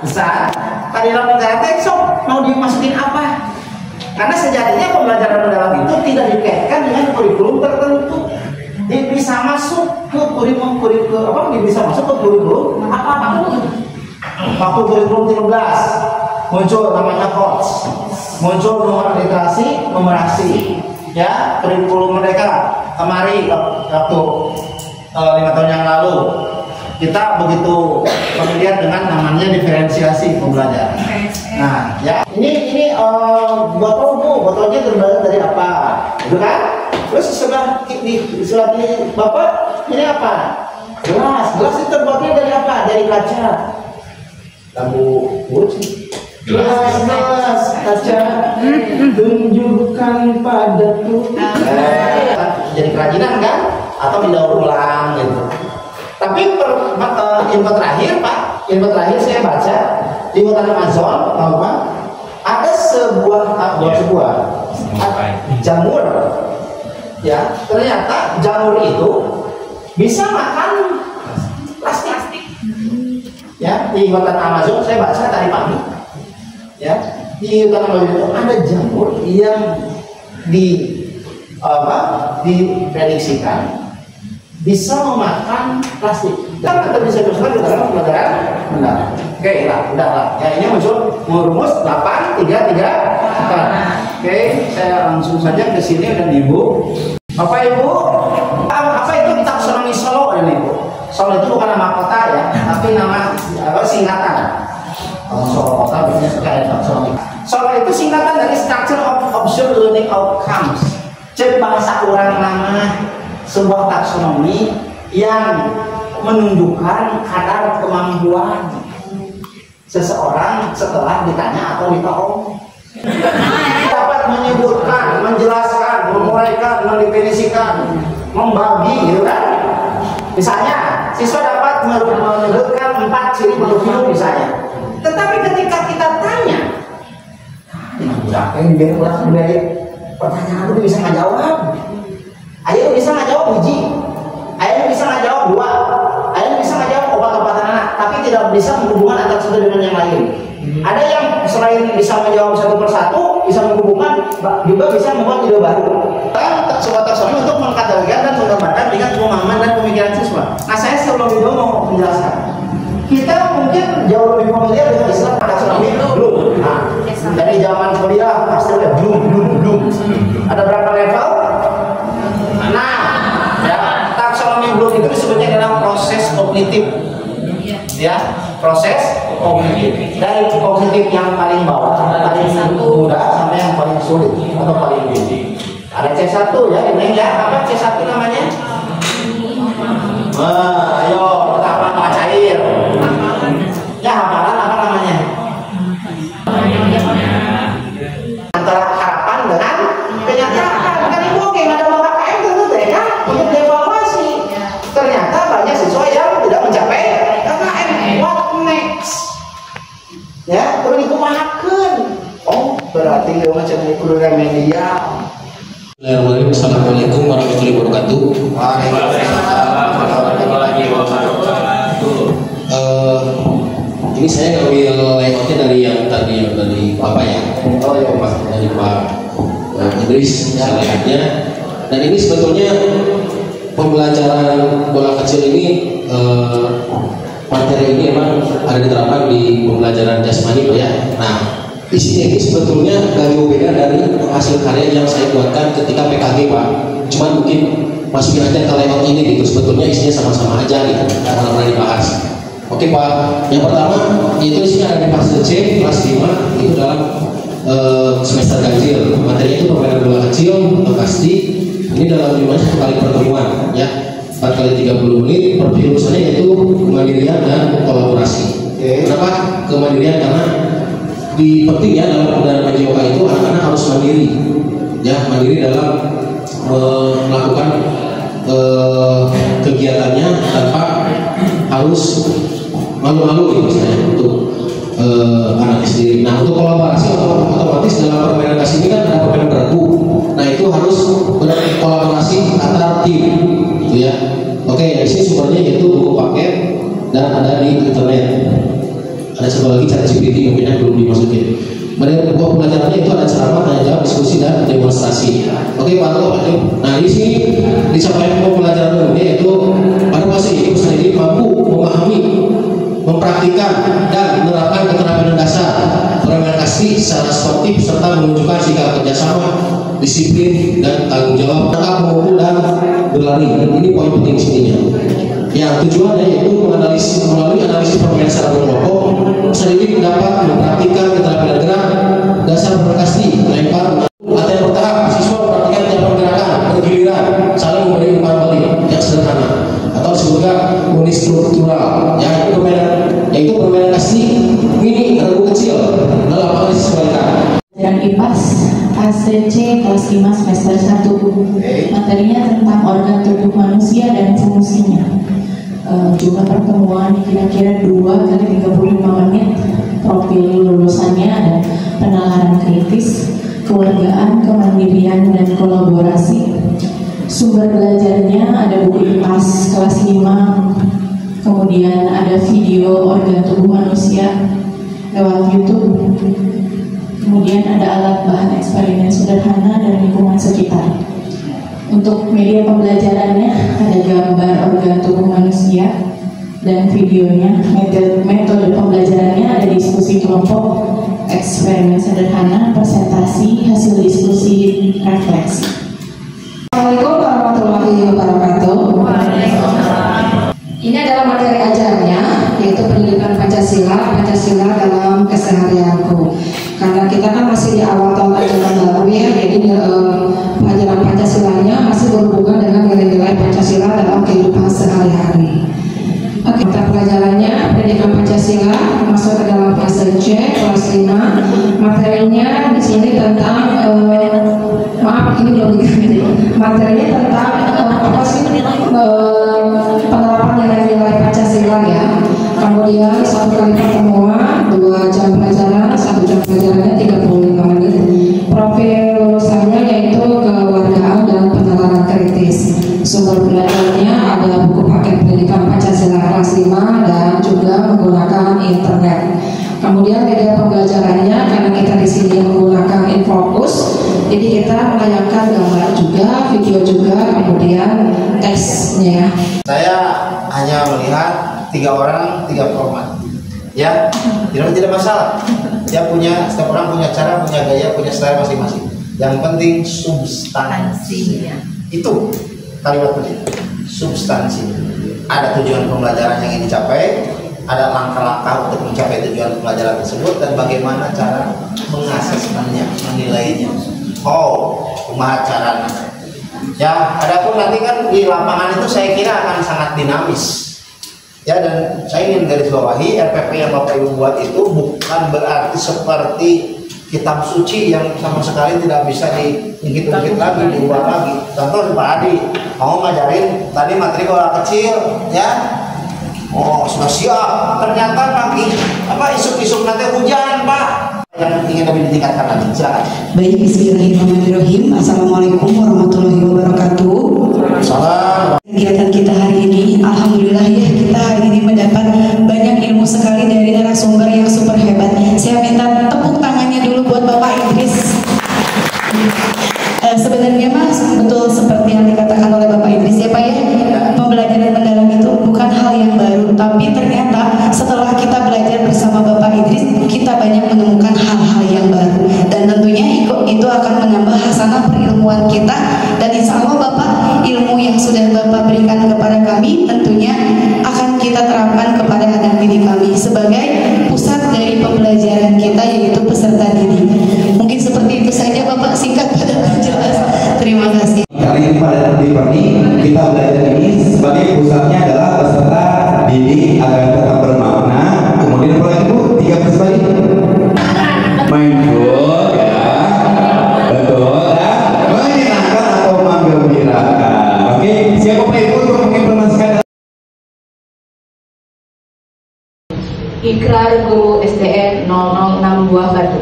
besar. Tadi dalam negara sok mau dimasukin apa? Karena sejatinya pembelajaran mendalam itu tidak dikaitkan dengan kurikulum tertentu. Dia bisa masuk ke kurikulum bisa masuk ke kurikulum apapun. Waktu kurikulum 13 muncul namanya COTS, muncul nomor literasi, numerasi, ya kurikulum mereka kemarin waktu 5 tahun yang lalu kita begitu familiar dengan namanya diferensiasi pembelajaran. Nah, ya ini botolnya terbuat dari apa, gitu kan? Terus sebelah ini Bapak ini apa? Gelas itu terbuatnya dari apa? Dari kaca. Lampu uji. Gelas kaca tunjukkan padaku. Jadi kerajinan kan? Atau didaur ulang gitu. Tapi info terakhir Pak, info terakhir saya baca di hutan Amazon, teman-teman, ada sebuah jamur, ya ternyata jamur itu bisa makan plastik. Ya di hutan Amazon saya baca tadi pagi, ya di hutan Amazon itu ada jamur yang diprediksikan bisa memakan plastik. Kan kita bisa teruskan di dalam pelajaran mendalam. Oke lah, udah lah. Ya ini muncul rumus 8, 3, 3, 4. Oke, saya langsung saja ke sini dan Ibu. Bapak Ibu, apa itu taksonomi Solo ini Ibu? Solo itu bukan nama kota ya, tapi nama singkatan. Kalau Solo kota biasanya suka ada taksonomi. Solo itu singkatan dari Structure of Observed Learning Outcomes. Cek bahasa orang nama sebuah taksonomi yang menunjukkan kadar kemampuan seseorang setelah ditanya atau ditolong. Dapat menyebutkan, menjelaskan, menguraikan, mendefinisikan, membagi, gitu kan? Misalnya, siswa dapat menyebutkan 4 ciri makhluk hidup misalnya. Tetapi ketika kita tanya, dari pertanyaan itu bisa nggak jawab. Ayo bisa nggak jawab biji, ayo bisa nggak jawab 2, ayo bisa nggak jawab obat-obatan anak, tapi tidak bisa menghubungkan antara satu dengan yang lain. Ada yang selain bisa menjawab satu persatu, bisa menghubungkan, juga bisa membuat ide baru. Sebuah taksonomi untuk mengkategorikan dan menggambarkan dengan pemahaman dan pemikiran siswa. Nah saya sebelum itu mau menjelaskan. Kita mungkin jauh lebih familiar dengan istilah taksonomi Bloom. Nah, dari zaman kuliah pasti ada Bloom. Ada berapa level? Nah, ya, taksonomi Bloom itu disebutnya dalam proses kognitif, ya, proses kognitif. Dari kognitif yang paling bawah, paling mudah sampai yang paling sulit atau paling tinggi. Ada C1 ya, ini ya, apa C1 namanya? Ayo, pertama nama cair. Ya, hafalan apa namanya? Antara harapan dengan kenyataan. Kan ibu oke, ada KKM tentu TK untuk dievaluasi. Ternyata banyak siswa yang tidak mencapai KKM. What next? Ya, perlu dikumahakeun. Oh, berarti dia macam ini perlu remedial. Assalamualaikum warahmatullahi wabarakatuh. Waalaikumsalam warahmatullahi wabarakatuh. Ini saya ngambil layoutnya dari Bapak ya. Oh ya Pak. Dari Pak Idris layoutnya. Dan ini sebetulnya pembelajaran bola kecil ini materi ini emang ada diterapkan di pembelajaran jasmani Pak ya. Nah, di sini ini sebetulnya gak jauh beda dari hasil karya yang saya buatkan ketika PKG Pak. Cuman mungkin masukin aja ke layout ini gitu. Sebetulnya isinya sama-sama aja gitu. Karena pernah dibahas. Oke Pak. Yang pertama itu isinya ada di fase C kelas 5 itu dalam semester ganjil. Materinya itu permainan bola kecil, pasti. Ini dalam jumlahnya 1 kali pertemuan ya. 4 kali 30 menit. Perjurusannya yaitu kemandirian dan kolaborasi. Kenapa kemandirian? Karena di penting ya dalam pembelajaran PJOK itu anak-anak harus mandiri ya, mandiri dalam melakukan kegiatannya tanpa harus malu-malu gitu misalnya untuk anaknya sendiri. Nah untuk kolaborasi otomatis dalam permainan kasih ini kan ada permainan bergu. Nah itu harus berkolaborasi antar tim gitu ya. Oke, di sini sumbernya yaitu buku paket dan ada di internet. ada satu lagi ChatGPT mungkin yang belum dimasukin. Mereka buku pelajarannya itu ada ceramah, tanya jawab, diskusi dan demonstrasi. Oke Pak Anto, nah di sini disampaikan buku pelajaran ini yaitu pada fase itu sendiri mampu memahami, mempraktikkan dan menerapkan keterampilan dasar bermain kasih secara sportif serta menunjukkan sikap kerjasama, disiplin dan tanggung jawab, menangkap, mengumpul dan berlari. Ini poin penting sininya. Yang tujuannya yaitu melalui analisis permainan secara berkelompok, sendiri dapat mempraktikkan keterampilan gerak dasar berkasti, melempar, latihan bertahap, siswa mempraktikkan tiap pergerakan bergiliran, saling memberi umpan balik yang sederhana atau disebutkan unistruktural, yaitu permainan kasti mini regu kecil dalam lapangan disesuaikan. Dan IPAS ACC kelas 5 semester 1. Materinya tentang organ tubuh manusia dan fungsinya. Jumlah pertemuan kira-kira 2 kali 35 menit. Profil lulusannya ada penalaran kritis, kewargaan, kemandirian, dan kolaborasi. Sumber belajarnya ada buku IPAS kelas 5, kemudian ada video organ tubuh manusia lewat YouTube, kemudian ada alat bahan eksperimen sederhana dan lingkungan sekitar. Untuk media pembelajarannya ada gambar organ tubuh manusia dan videonya. Metode pembelajarannya ada diskusi kelompok, eksperimen sederhana, presentasi, hasil diskusi, refleksi. Assalamualaikum warahmatullahi wabarakatuh. Ini adalah materi ajarnya, yaitu pendidikan Pancasila dalam keseharianku. Karena kita kan masih di awal tahun ajaran baru ya, jadi pelajaran Pancasilanya masih berhubungan dengan nilai-nilai Pancasila dalam kehidupan sehari-hari. Oke, mata pelajarannya pendidikan Pancasila masuk ke dalam fase C kelas 5. Materinya di sini tentang maaf ini belum diganti. Materinya tentang apa sih penerapan nilai-nilai Pancasila ya. Kemudian 1 kali pertemuan, 2 jam pelajaran, 1 jam pelajarannya 35 menit. Profil lulusannya yaitu kewargaan dan penalaran kritis. Sumber belajarnya ada buku paket pendidikan Pancasila kelas 5 dan juga menggunakan internet. Kemudian media pembelajarannya karena kita di sini menggunakan Infocus, jadi kita menayangkan gambar juga, video juga, kemudian teksnya. Saya hanya melihat 3 orang 3 format, ya tidak masalah. Dia punya, setiap orang punya cara, punya gaya, punya style masing-masing. Yang penting substansinya. Itu kalimat penting. Substansi. Ada tujuan pembelajaran yang ingin dicapai, ada langkah-langkah untuk mencapai tujuan pembelajaran tersebut, dan bagaimana cara mengasesmennya, menilainya. Oh, kumaha caranya. Ya, adapun nanti kan di lapangan itu saya kira akan sangat dinamis. Ya, dan saya ingin garis bawahi RPP yang Bapak Ibu buat itu bukan berarti seperti kitab suci yang sama sekali tidak bisa diungkit-ungkit lagi, diubah lagi. Contoh Pak Adi mau ngajarin tadi materi bola kecil, ya. Oh, sudah siap. Ternyata lagi isu-isu nanti hujan, Pak. Yang ingin lebih ditingkatkan lagi, silakan. Baik, bismillahirrahmanirrahim. Assalamualaikum warahmatullahi wabarakatuh. Salam. Kegiatan kita hari ini, alhamdulillah ya, kita hari ini mendapat banyak ilmu sekali dari narasumber yang super hebat. Saya minta tepuk tangannya dulu buat Bapak Idris. Sebenarnya Mas, betul seperti yang dikatakan oleh Bapak Idris ya Pak ya, pembelajaran mendalam itu bukan hal yang baru, tapi ternyata setelah kita belajar bersama Bapak Idris, kita banyak menemukan hal-hal yang baru, dan tentunya itu akan menambah hasanah perilmuan kita, dan insya Allah Bapak, ilmu yang sudah Bapak berikan kepada kami tentunya akan kita terapkan kepada anak didik kami sebagai pusat dari pembelajaran kita, yaitu peserta didik. Mungkin seperti itu saja Bapak, singkat padat jelas. Terima kasih. Kali ini pada ini kita belajar ini sebagai pusatnya adalah peserta didik agar tetap bermakna. Kemudian apa lagi Bu? 3 peserta mindful ya, betul ya, menyenangkan atau menggembirakan. Oke, siapa Pak Ibu untuk mengimplementasikan? Ikrar Guru SDN 006 Buah Batu.